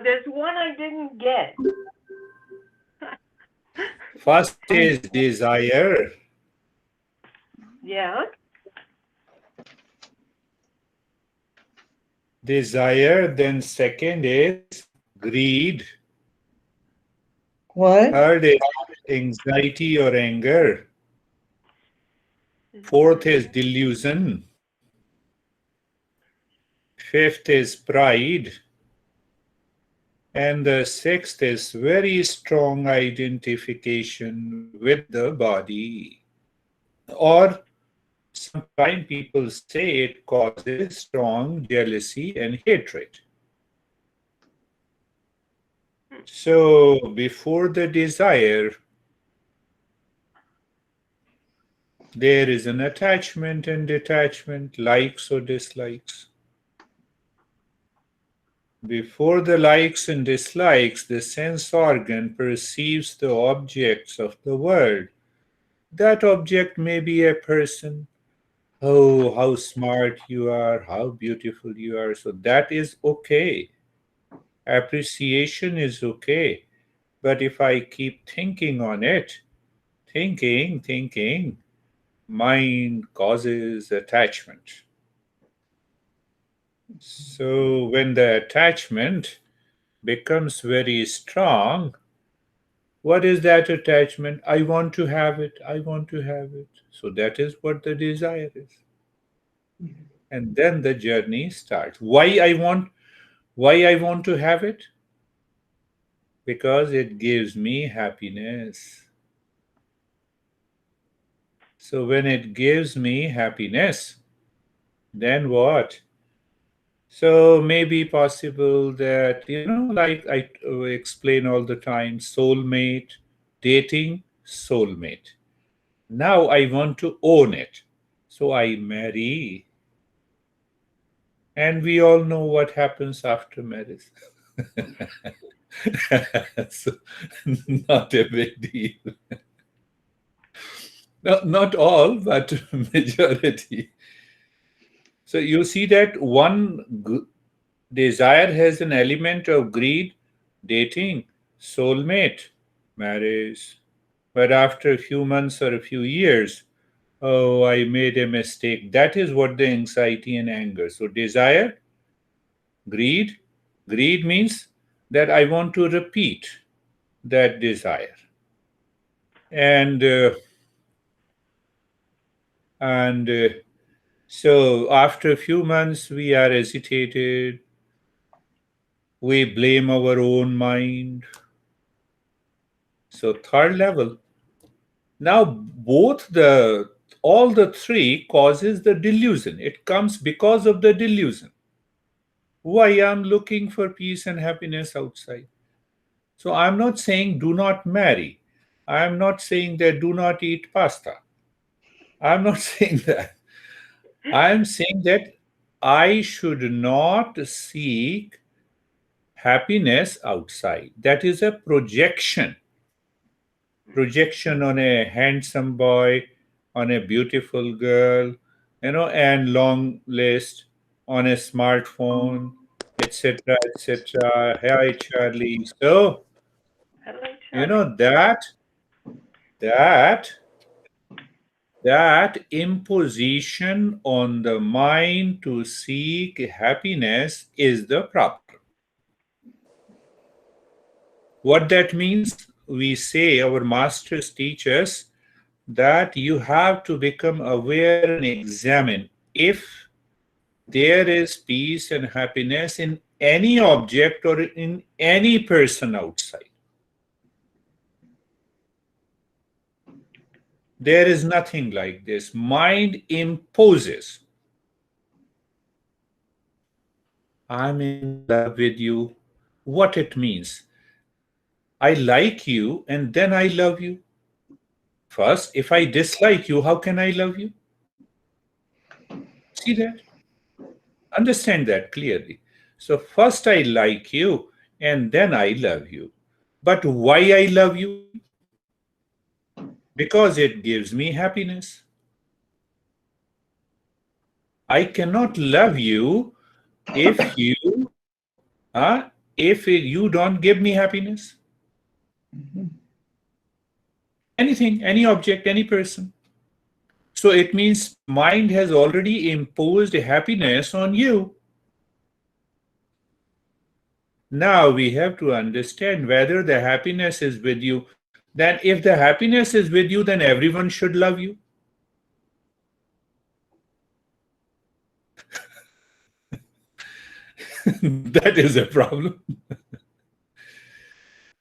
there's one I didn't get. First is desire. Yeah. Desire. Then second is greed. What? Third is anxiety or anger. Fourth is delusion. Fifth is pride. And the sixth is very strong identification with the body. Or sometimes people say it causes strong jealousy and hatred. So before the desire, there is an attachment and detachment, likes or dislikes. Before the likes and dislikes, the sense organ perceives the objects of the world. That object may be a person. Oh, how smart you are, how beautiful you are. So that is okay. Appreciation is okay. But if I keep thinking on it, thinking, mind causes attachment. So when the attachment becomes very strong, what is that attachment? I want to have it. I want to have it. So that is what the desire is. And then the journey starts. Why I want to have it? Because it gives me happiness. So when it gives me happiness, then what? So maybe possible that, like I explain all the time, soulmate, dating, soulmate. Now I want to own it. So I marry. And we all know what happens after marriage. So, not a big deal. No, not all, but majority. So you see that desire has an element of greed, dating, soulmate, marriage. But after a few months or a few years, oh, I made a mistake. That is what the anxiety and anger. So desire, greed. Greed means that I want to repeat that desire. And and so after a few months, we are hesitated. We blame our own mind. So third level. Now both the all the three causes the delusion. It comes because of the delusion. Why I'm looking for peace and happiness outside. So I'm not saying do not marry. I'm not saying that do not eat pasta. I'm not saying that. I'm saying that I should not seek happiness outside. That is a projection on a handsome boy, on a beautiful girl, and long list on a smartphone, etc., etc. Hi, Charlie. So, Hello, you Charlie. know that that imposition on the mind to seek happiness is the problem. What that means, we say, our masters teach us that you have to become aware and examine if there is peace and happiness in any object or in any person outside. There is nothing like this. Mind imposes. I'm in love with you. What it means? I like you and then I love you. First, if I dislike you, how can I love you? See that? Understand that clearly. So, first I like you and then I love you. But why I love you? Because it gives me happiness. I cannot love you if you if you don't give me happiness? Anything, any object, any person. So it means mind has already imposed happiness on you. Now we have to understand whether the happiness is with you. Then if the happiness is with you, then everyone should love you. That is a problem.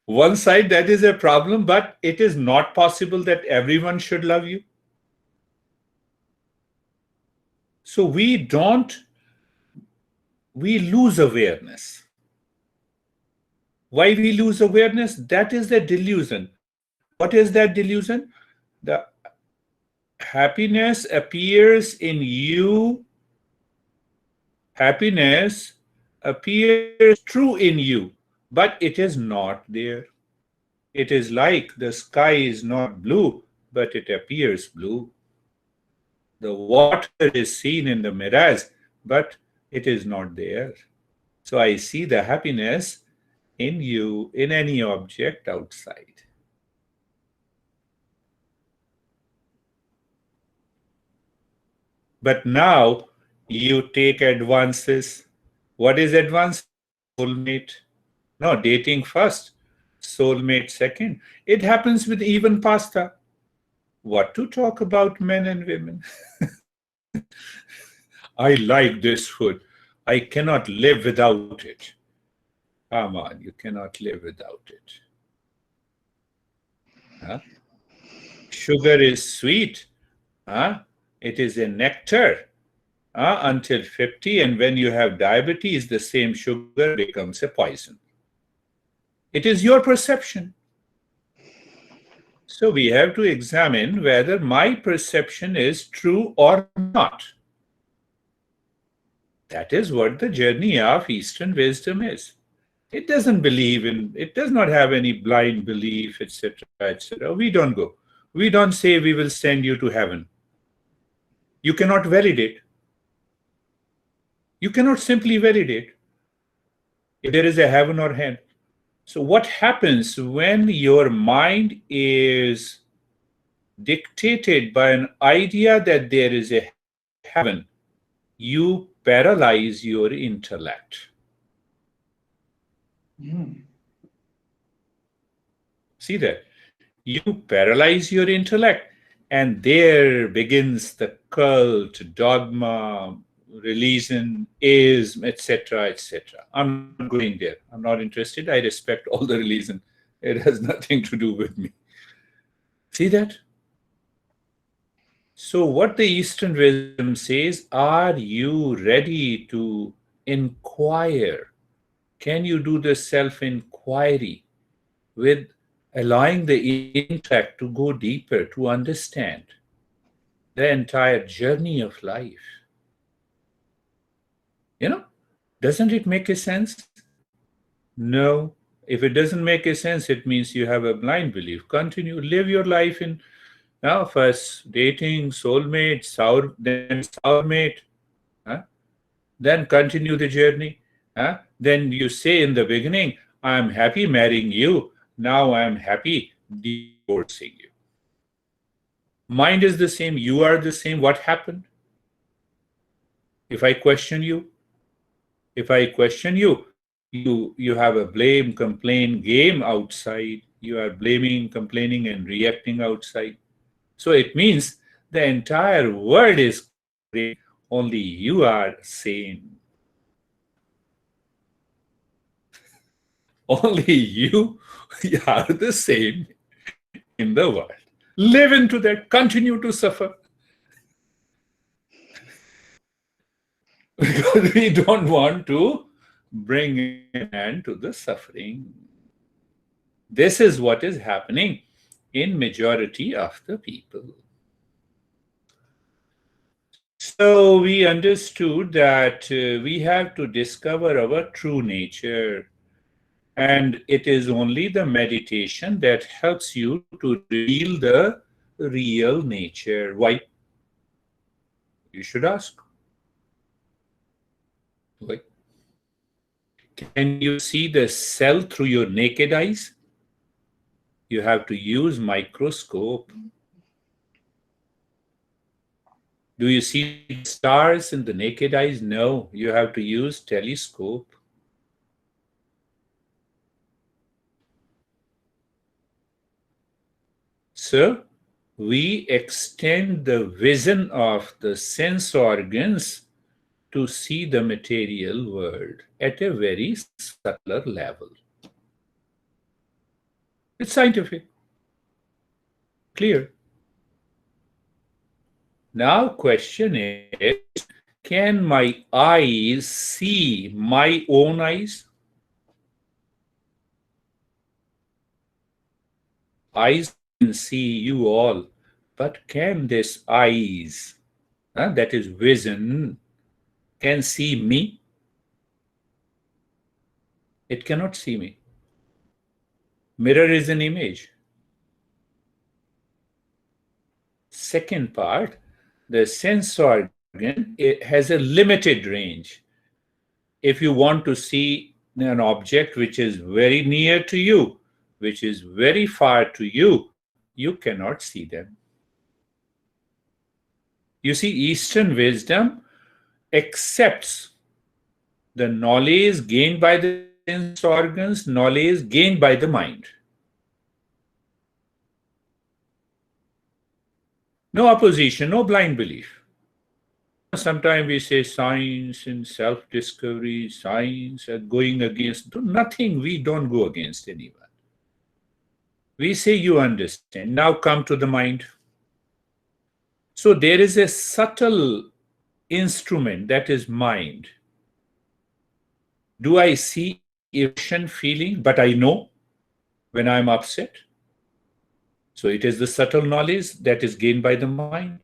One side, that is a problem, but it is not possible that everyone should love you. So we lose awareness. Why we lose awareness? That is the delusion. What is that delusion? The happiness appears in you. Happiness appears true in you, but it is not there. It is like the sky is not blue, but it appears blue. The water is seen in the mirage, but it is not there. So I see the happiness in you, in any object outside. But now you take advances. What is advances? Soulmate. No, dating first, soulmate second. It happens with even pasta. What to talk about men and women? I like this food. I cannot live without it. Come on, you cannot live without it. Huh? Sugar is sweet. Huh? It is a nectar until 50. And when you have diabetes, the same sugar becomes a poison. It is your perception. So we have to examine whether my perception is true or not. That is what the journey of Eastern wisdom is. It does not have any blind belief, etc., etc. We don't go. We don't say we will send you to heaven. You cannot validate. You cannot simply validate if there is a heaven or hell. So what happens when your mind is dictated by an idea that there is a heaven? You paralyze your intellect. See that? You paralyze your intellect, and there begins the cult, dogma, religion, ism, etc., etc. I'm not going there. I'm not interested. I respect all the religion. It has nothing to do with me. See that? So what the Eastern wisdom says, are you ready to inquire? Can you do the self-inquiry with allowing the intellect to go deeper, to understand the entire journey of life? Doesn't it make a sense? No. If it doesn't make a sense, it means you have a blind belief. Continue, live your life in now first dating, soulmate, then sourmate, huh? Then continue the journey. Huh? Then you say in the beginning, I'm happy marrying you. Now I'm happy divorcing you. Mind is the same. You are the same. What happened? If I question you, you have a blame, complain game outside. You are blaming, complaining, and reacting outside. So it means the entire world is great. Only you are sane. Only you are the same in the world. Live into that. Continue to suffer. Because we don't want to bring an end to the suffering. This is what is happening in majority of the people. So we understood that we have to discover our true nature. And it is only the meditation that helps you to reveal the real nature. Why? You should ask. Why? Can you see the cell through your naked eyes? You have to use microscope. Do you see the stars in the naked eyes? No, you have to use telescope. So we extend the vision of the sense organs to see the material world at a very subtler level. It's scientific, clear. Now question is, can my eyes see my own eyes? Eyes can see you all, but can this eyes, that is vision, can see me? It cannot see me. Mirror is an image. Second part, the sense organ, it has a limited range. If you want to see an object which is very near to you, which is very far to you, you cannot see them. You see, Eastern wisdom accepts the knowledge gained by the sense organs, knowledge gained by the mind. No opposition, no blind belief. Sometimes we say science and self-discovery, science are going against nothing. We don't go against anyone. We say you understand. Now come to the mind. So there is a subtle instrument that is mind. Do I see emotion, feeling, but I know when I'm upset? So it is the subtle knowledge that is gained by the mind.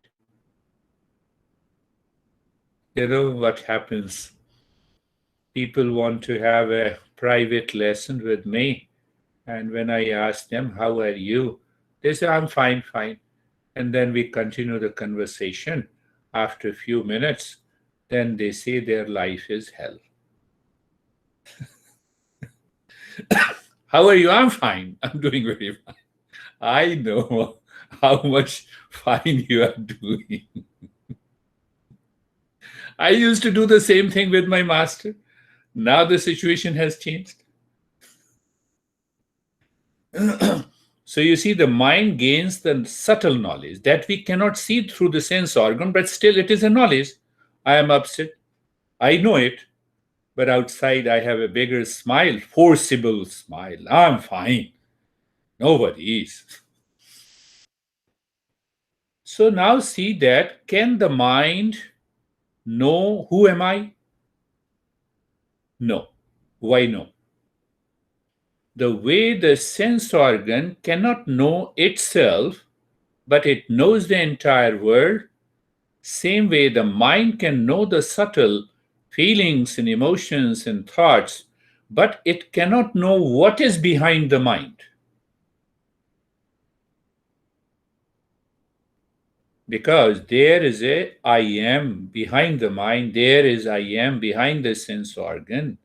You know what happens? People want to have a private lesson with me. And when I ask them, how are you? They say, I'm fine, fine. And then we continue the conversation. After a few minutes, then they say their life is hell. How are you? I'm fine. I'm doing very fine. I know how much fine you are doing. I used to do the same thing with my master. Now the situation has changed. So you see, the mind gains the subtle knowledge that we cannot see through the sense organ, but still it is a knowledge. I am upset. I know it. But outside, I have a bigger smile, forcible smile. I'm fine. Nobody is. So now see that, can the mind know who am I? No. Why no? The way the sense organ cannot know itself, but it knows the entire world, same way the mind can know the subtle feelings and emotions and thoughts, but it cannot know what is behind the mind. Because there is a I am behind the mind, there is I am behind the sense organ.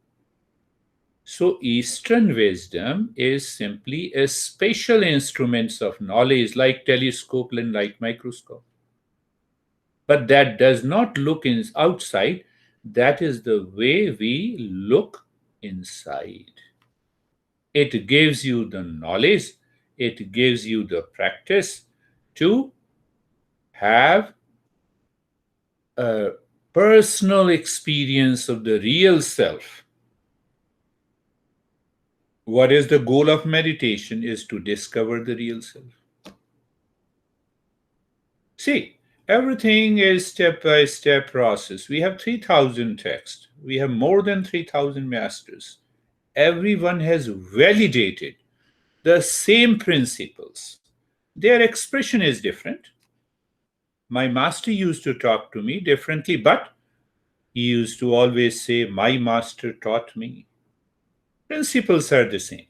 So Eastern wisdom is simply a special instruments of knowledge like telescope and like microscope. But that does not look outside. That is the way we look inside. It gives you the knowledge, it gives you the practice to have a personal experience of the real self. What is the goal of meditation? Is to discover the real self. See, everything is step-by-step process. We have 3,000 texts. We have more than 3,000 masters. Everyone has validated the same principles. Their expression is different. My master used to talk to me differently, but he used to always say, my master taught me. Principles are the same.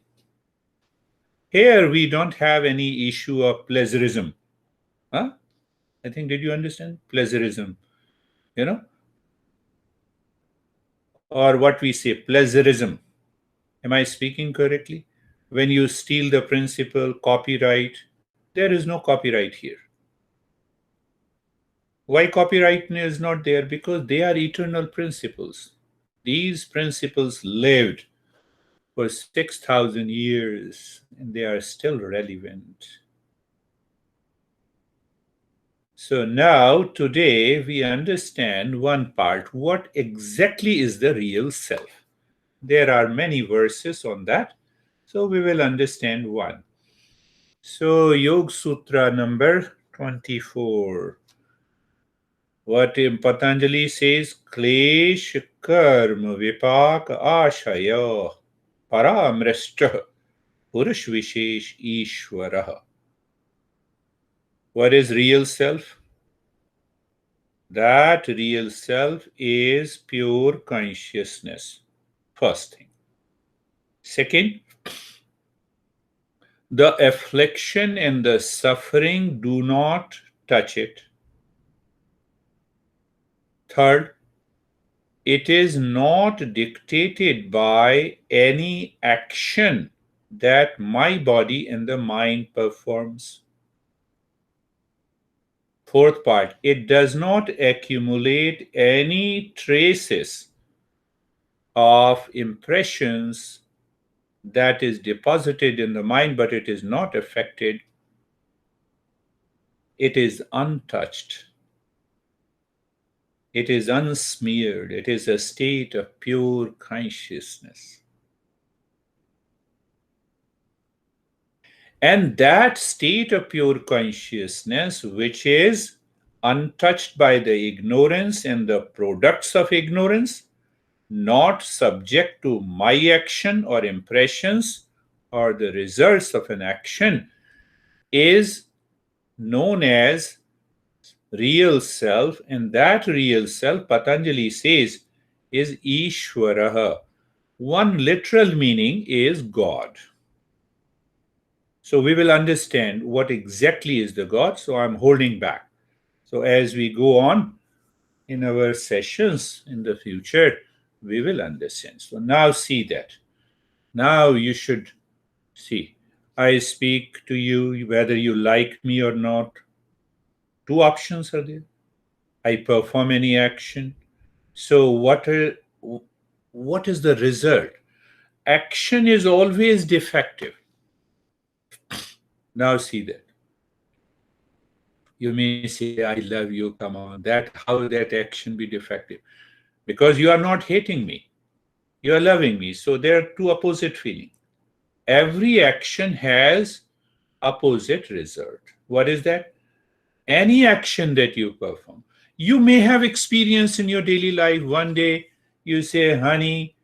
Here we don't have any issue of pleasurism. Huh? I think, did you understand? Pleasurism, you know? Or what we say, pleasurism. Am I speaking correctly? When you steal the principle, copyright, there is no copyright here. Why copyright is not there? Because they are eternal principles. These principles lived for 6,000 years and they are still relevant. So now, today, we understand one part. What exactly is the real self? There are many verses on that. So we will understand one. So, Yoga Sutra number 24. What Patanjali says, Klesh karma vipak ashaya paramrishta purush vishesh ishwaraha. What is real self? That real self is pure consciousness. First thing. Second, the affliction and the suffering do not touch it. Third, it is not dictated by any action that my body and the mind performs. Fourth part, it does not accumulate any traces of impressions that is deposited in the mind, but it is not affected. It is untouched. It is unsmeared. It is a state of pure consciousness. And that state of pure consciousness, which is untouched by the ignorance and the products of ignorance, not subject to my action or impressions or the results of an action, is known as real self. And that real self, Patanjali says, is Ishwaraha. One literal meaning is God. So we will understand what exactly is the God. So I'm holding back. So as we go on in our sessions in the future, we will understand. So now see that. Now you should see. I speak to you whether you like me or not. Two options are there. I perform any action. So what is the result? Action is always defective. Now see that. You may say, I love you, come on. That how that action be defective? Because you are not hating me. You are loving me. So there are two opposite feelings. Every action has opposite result. What is that? Any action that you perform. You may have experience in your daily life. One day you say, honey,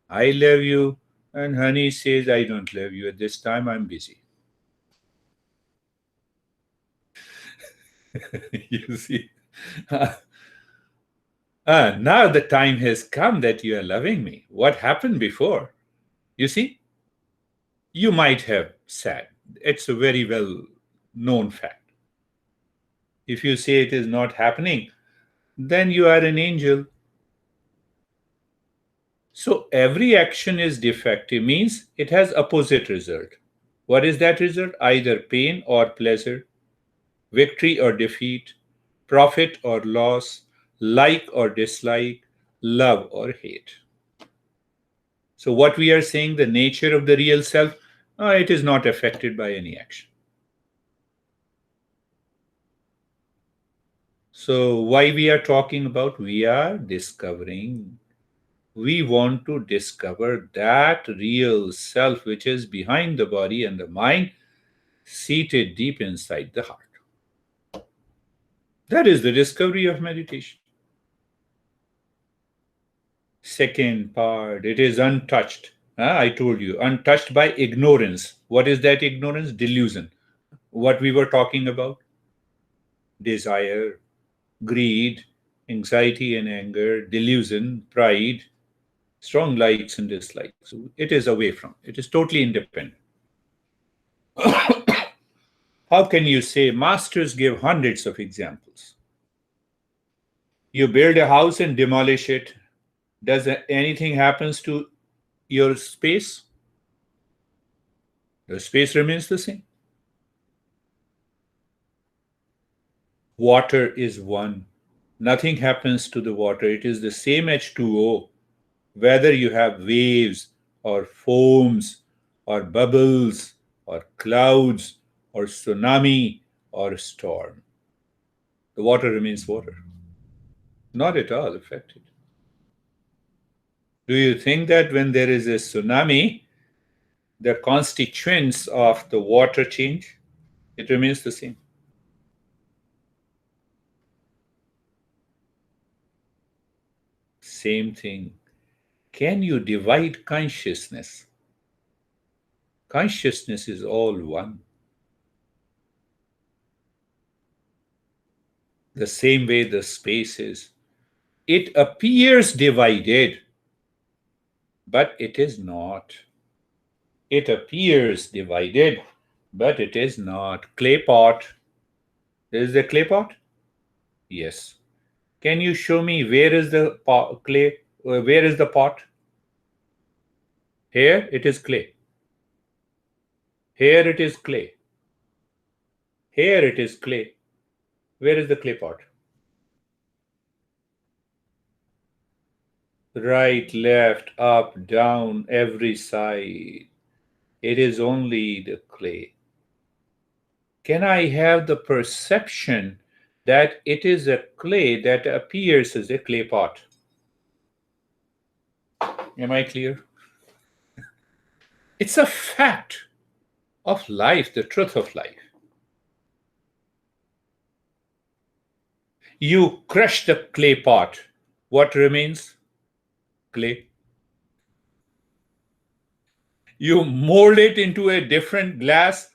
I love you. And honey says, I don't love you. At this time, I'm busy. You see? Now the time has come that you are loving me. What happened before? You see? You might have said. It's a very well known fact. If you say it is not happening, then you are an angel. So every action is defective, means it has opposite result. What is that result? Either pain or pleasure, victory or defeat, profit or loss, like or dislike, love or hate. So what we are saying, the nature of the real self, it is not affected by any action. So why we are talking about? We are discovering. We want to discover that real self which is behind the body and the mind, seated deep inside the heart. That is the discovery of meditation. Second part, it is untouched. I told you, untouched by ignorance. What is that ignorance? Delusion. What we were talking about? Desire, greed, anxiety and anger, delusion, pride, strong likes and dislikes. So it is away from, it is totally independent. How can you say? Masters give hundreds of examples. You build a house and demolish it. Does anything happens to your space? The space remains the same. Water is one. Nothing happens to the water. It is the same H2O, whether you have waves or foams or bubbles or clouds or tsunami or storm. The water remains water. Not at all affected. Do you think that when there is a tsunami, the constituents of the water change? It remains the same. Same thing. Can you divide consciousness? Consciousness is all one. The same way the space is. It appears divided, but it is not. It appears divided, but it is not. Clay pot. There is the clay pot? Yes. Can you show me where is the clay? Where is the pot? Here it is clay. Here it is clay. Here it is clay. Where is the clay pot? Right, left, up, down, every side. It is only the clay. Can I have the perception that it is a clay that appears as a clay pot? Am I clear? It's a fact of life, the truth of life. You crush the clay pot. What remains? Clay. You mold it into a different glass.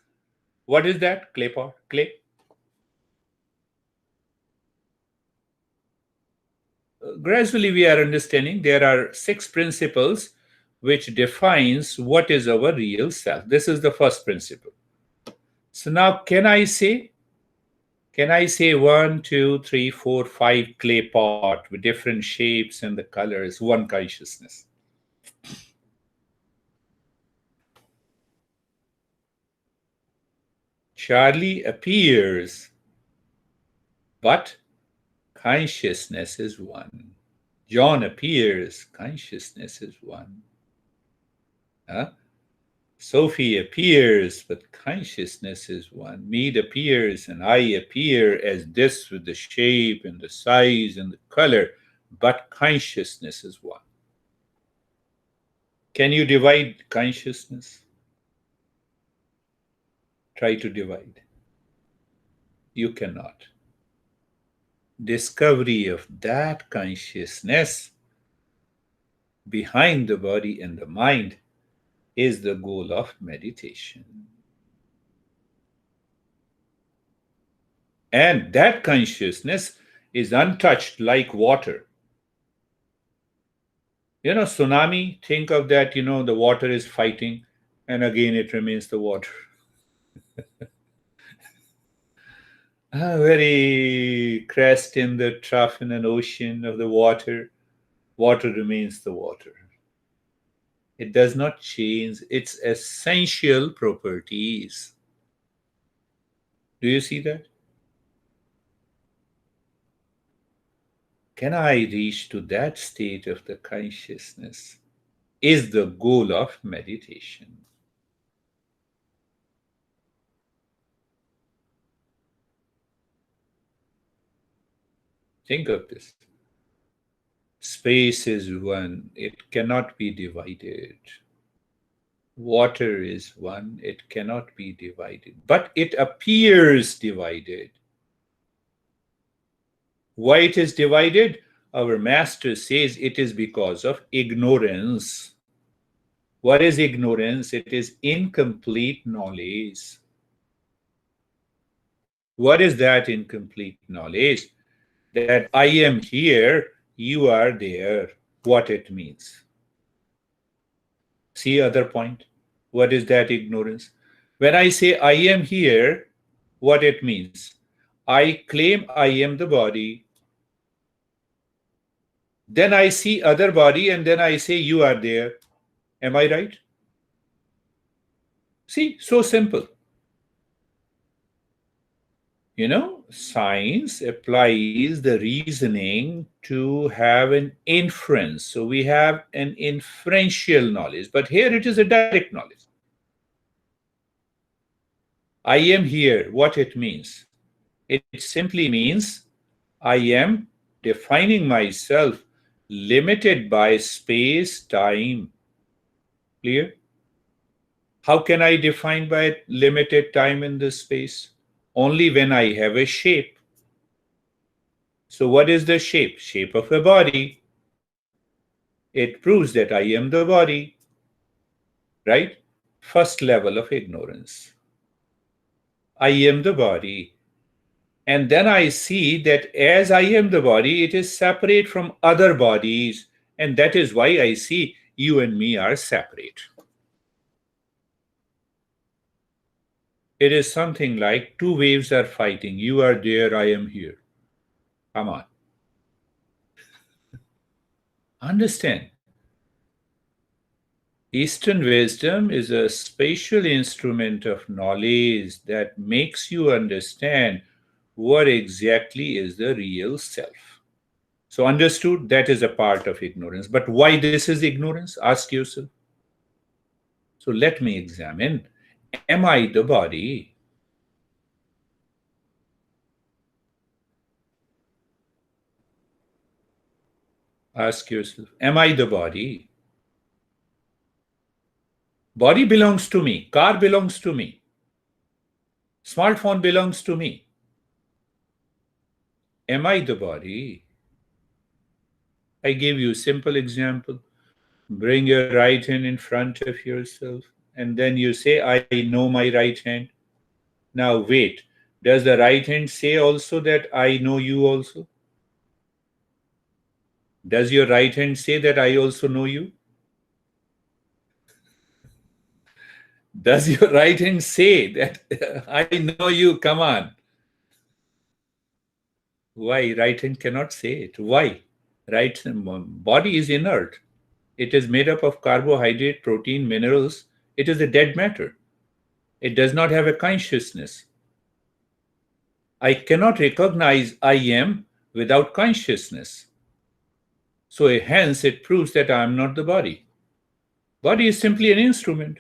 What is that? Clay pot. Clay. Gradually we are understanding there are 6 principles which defines what is our real self. This is the first principle. So now can I say 1, 2, 3, 4, 5 clay pot with different shapes and the colors, one consciousness? Charlie appears, but consciousness is one. John appears, consciousness is one. Sophie appears, but consciousness is one. Mead appears, and I appear as this with the shape and the size and the color, but consciousness is one. Can you divide consciousness? Try to divide. You cannot. Discovery of that consciousness behind the body and the mind is the goal of meditation. And that consciousness is untouched like water. Tsunami, think of that, the water is fighting and again it remains the water. Very crest in the trough in an ocean of the water, water remains the water. It does not change its essential properties. Do you see that? Can I reach to that state of the consciousness is the goal of meditation. Think of this. Space is one, it cannot be divided. Water is one, it cannot be divided, but it appears divided. Why it is divided? Our master says it is because of ignorance. What is ignorance? It is incomplete knowledge. What is that incomplete knowledge? That I am here, you are there. What it means. See other point. What is that ignorance? When I say I am here, what it means? I claim I am the body. Then I see other body and then I say you are there. Am I right? See, so simple. Science applies the reasoning to have an inference. So we have an inferential knowledge, but here it is a direct knowledge. I am here, what it means? It simply means I am defining myself limited by space, time. Clear? How can I define by limited time in this space? Only when I have a shape. So, what is the shape? Shape of a body. It proves that I am the body, right? First level of ignorance. I am the body. And then I see that as I am the body, it is separate from other bodies. And that is why I see you and me are separate. It is something like two waves are fighting. You are there, I am here. Come on. Understand. Eastern wisdom is a spatial instrument of knowledge that makes you understand what exactly is the real self. So, understood, that is a part of ignorance. But why this is ignorance? Ask yourself. So, let me examine. Am I the body? Ask yourself. Am I the body? Body belongs to me. Car belongs to me. Smartphone belongs to me. Am I the body? I give you a simple example. Bring your right hand in front of yourself, and then you say, I know my right hand. Now, wait. Does the right hand say also that I know you also? Does your right hand say that I also know you? Does your right hand say that I know you? Come on. Why? Right hand cannot say it. Why? Right body is inert. It is made up of carbohydrate, protein, minerals. It is a dead matter. It does not have a consciousness. I cannot recognize I am without consciousness. So hence it proves that I am not the body. Body is simply an instrument.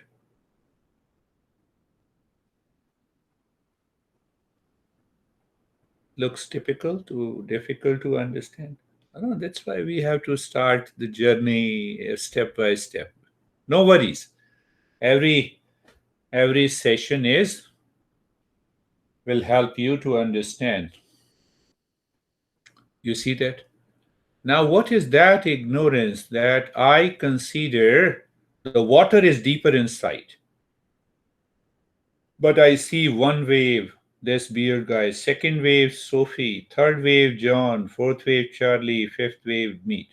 Looks difficult to understand. Oh, that's why we have to start the journey step by step. No worries. Every session is will help you to understand. You see that? Now, what is that ignorance that I consider the water is deeper inside? But I see one wave, this beer guy, second wave, Sophie, third wave, John, fourth wave, Charlie, fifth wave, meat.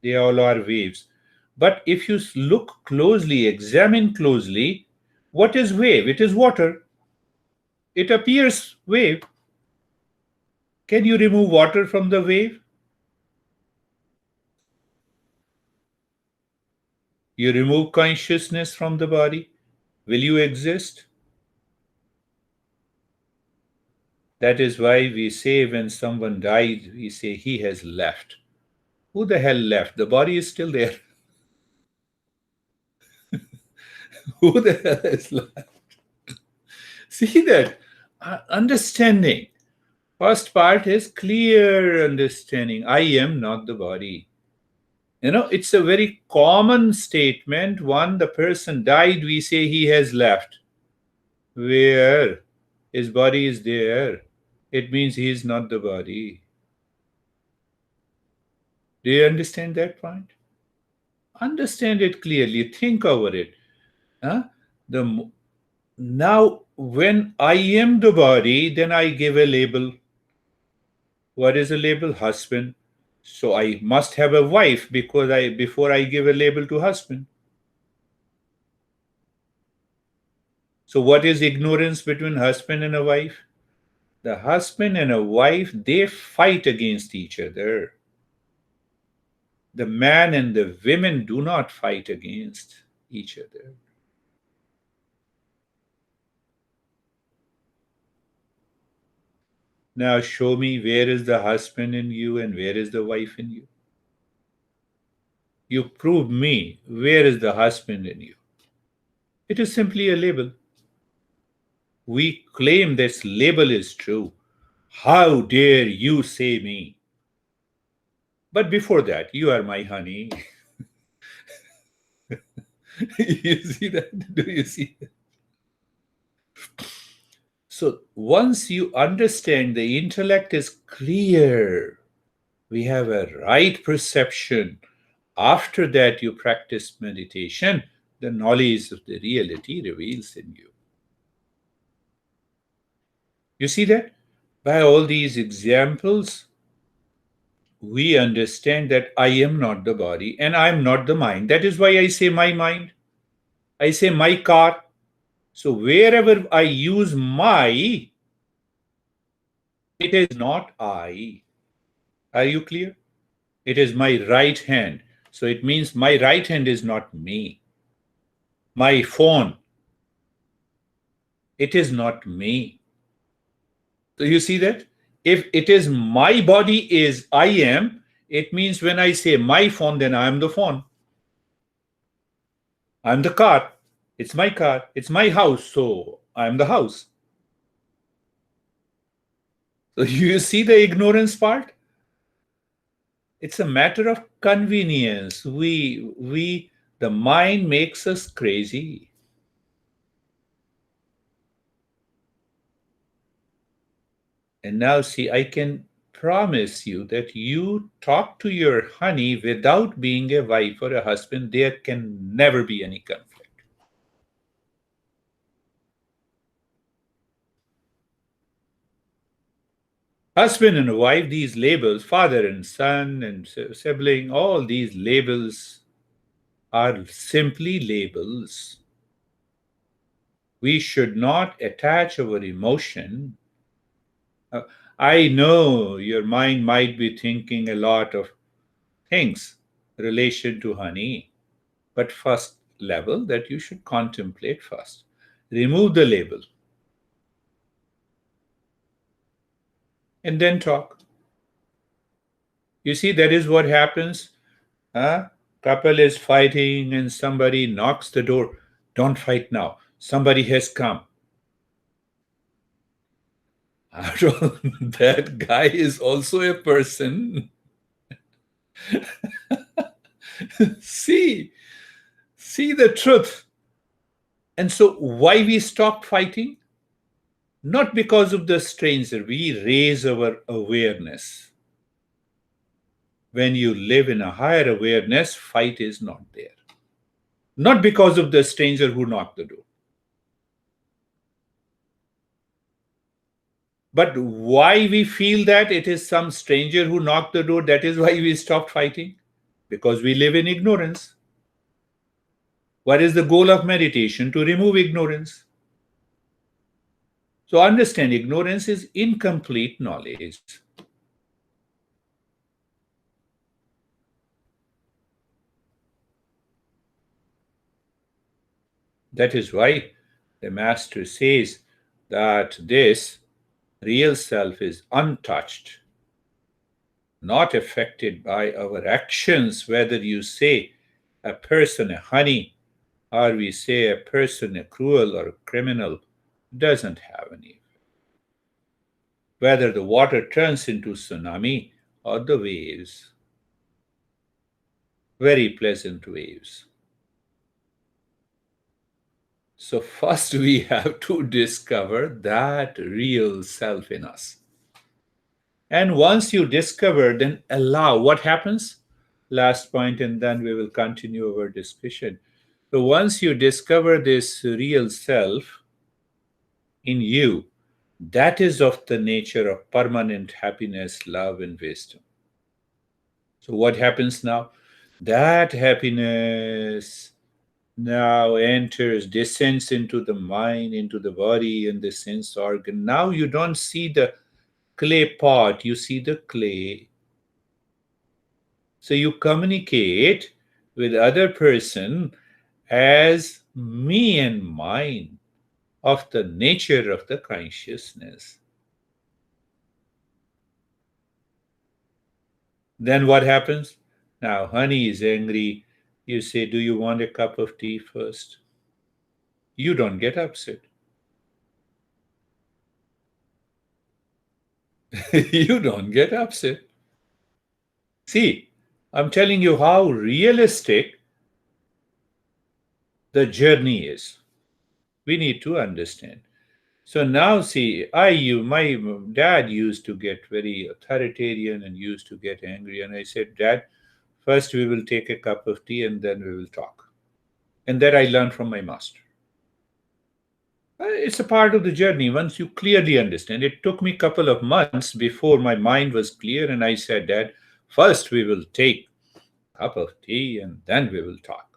They all are waves. But if you look closely, examine closely, what is wave? It is water. It appears wave. Can you remove water from the wave? You remove consciousness from the body. Will you exist? That is why we say when someone died, we say he has left. Who the hell left? The body is still there. Who the hell is left? See that? Understanding. First part is clear understanding. I am not the body. It's a very common statement. One, the person died, we say he has left. Where? His body is there. It means he is not the body. Do you understand that point? Understand it clearly. Think over it. Huh? The Now, when I am the body, then I give a label. What is a label? Husband. So I must have a wife because before I give a label to husband. So what is ignorance between husband and a wife? The husband and a wife, they fight against each other. The man and the women do not fight against each other. Now show me where is the husband in you and where is the wife in you. You prove me where is the husband in you. It is simply a label. We claim this label is true. How dare you say me? But before that, you are my honey. You see that? Do you see that? So once you understand the intellect is clear, we have a right perception. After that, you practice meditation, the knowledge of the reality reveals in you. You see that? By all these examples, we understand that I am not the body and I am not the mind. That is why I say my mind. I say my car. So wherever I use my, it is not I. Are you clear? It is my right hand. So it means my right hand is not me. My phone, it is not me. So you see that? If it is my body is I am, it means when I say my phone, then I am the phone. I'm the car. It's my car. It's my house. So I'm the house. So you see the ignorance part? It's a matter of convenience. The mind makes us crazy. And now see, I can promise you that you talk to your honey without being a wife or a husband, there can never be any conflict. Husband and wife, these labels, father and son and sibling, all these labels are simply labels. We should not attach our emotion. I know your mind might be thinking a lot of things relation to honey, but first level that you should contemplate first. Remove the label and then talk. You see, that is what happens. Couple is fighting and somebody knocks the door. Don't fight now. Somebody has come. That guy is also a person. see, see the truth. And so, why we stop fighting? Not because of the stranger. We raise our awareness. When you live in a higher awareness, fight is not there. Not because of the stranger who knocked the door. But why we feel that it is some stranger who knocked the door, that is why we stopped fighting. Because we live in ignorance. What is the goal of meditation? To remove ignorance. So understand, ignorance is incomplete knowledge. That is why the master says that this real self is untouched, not affected by our actions, whether you say a person a honey or we say a person a cruel or a criminal, doesn't have any. Whether the water turns into tsunami or the waves, very pleasant waves. So first we have to discover that real self in us. And once you discover, then allow. What happens? Last point, and then we will continue our discussion. So once you discover this real self in you, that is of the nature of permanent happiness, love, and wisdom. So what happens now? That happiness now enters, descends into the mind, into the body, and the sense organ. Now you don't see the clay pot, you see the clay. So you communicate with other person as me and mine of the nature of the consciousness. Then what happens? Now, honey is angry. You say, do you want a cup of tea first? You don't get upset. You don't get upset. See, I'm telling you how realistic the journey is. We need to understand. So now, see, my dad used to get very authoritarian and used to get angry. And I said, Dad, first we will take a cup of tea and then we will talk. And that I learned from my master. It's a part of the journey once you clearly understand. It took me a couple of months before my mind was clear. And I said, Dad, first we will take a cup of tea and then we will talk.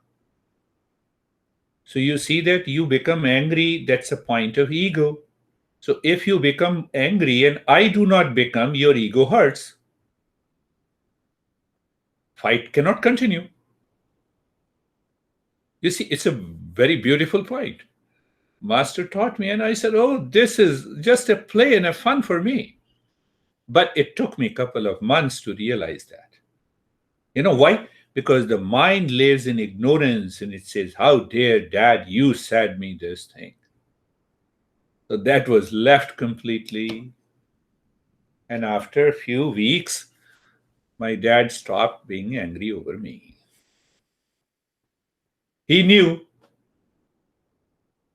So you see that you become angry, that's a point of ego. So if you become angry and I do not become, your ego hurts. Fight cannot continue. You see, it's a very beautiful point. Master taught me, and I said, oh, this is just a play and a fun for me. But it took me a couple of months to realize that. You know why? Because the mind lives in ignorance and it says, how dare Dad, you said me this thing. So that was left completely. And after a few weeks, my dad stopped being angry over me. He knew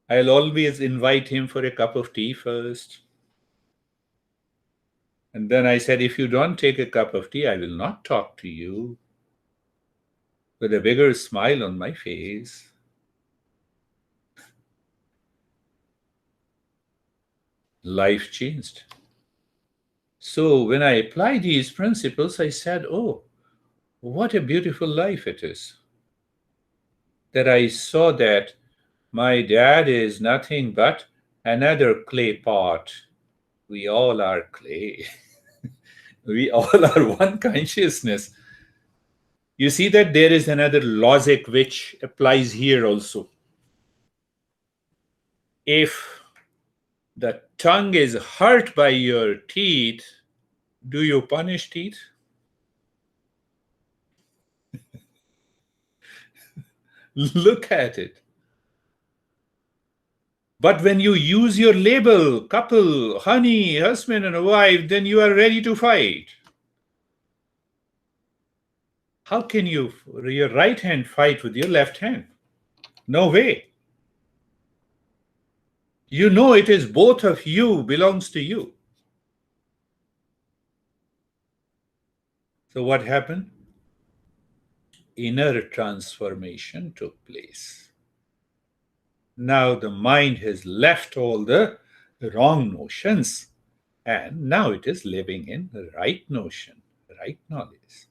I'll always invite him for a cup of tea first. And then I said, if you don't take a cup of tea, I will not talk to you. With a bigger smile on my face. Life changed. So when I applied these principles, I said, oh, what a beautiful life it is. That I saw that my dad is nothing but another clay pot. We all are clay. We all are one consciousness. You see that there is another logic which applies here also. If the tongue is hurt by your teeth, do you punish teeth? Look at it. But when you use your label, couple, honey, husband, and wife, then you are ready to fight. How can your right hand fight with your left hand? No way. You know it is both of you belongs to you. So what happened? Inner transformation took place. Now the mind has left all the wrong notions and now it is living in the right notion, right knowledge.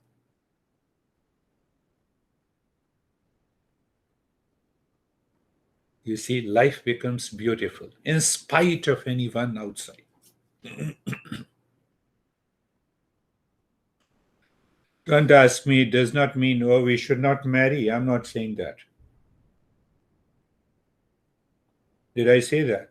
You see, life becomes beautiful in spite of anyone outside. Don't ask me, it does not mean, oh, we should not marry. I'm not saying that. Did I say that?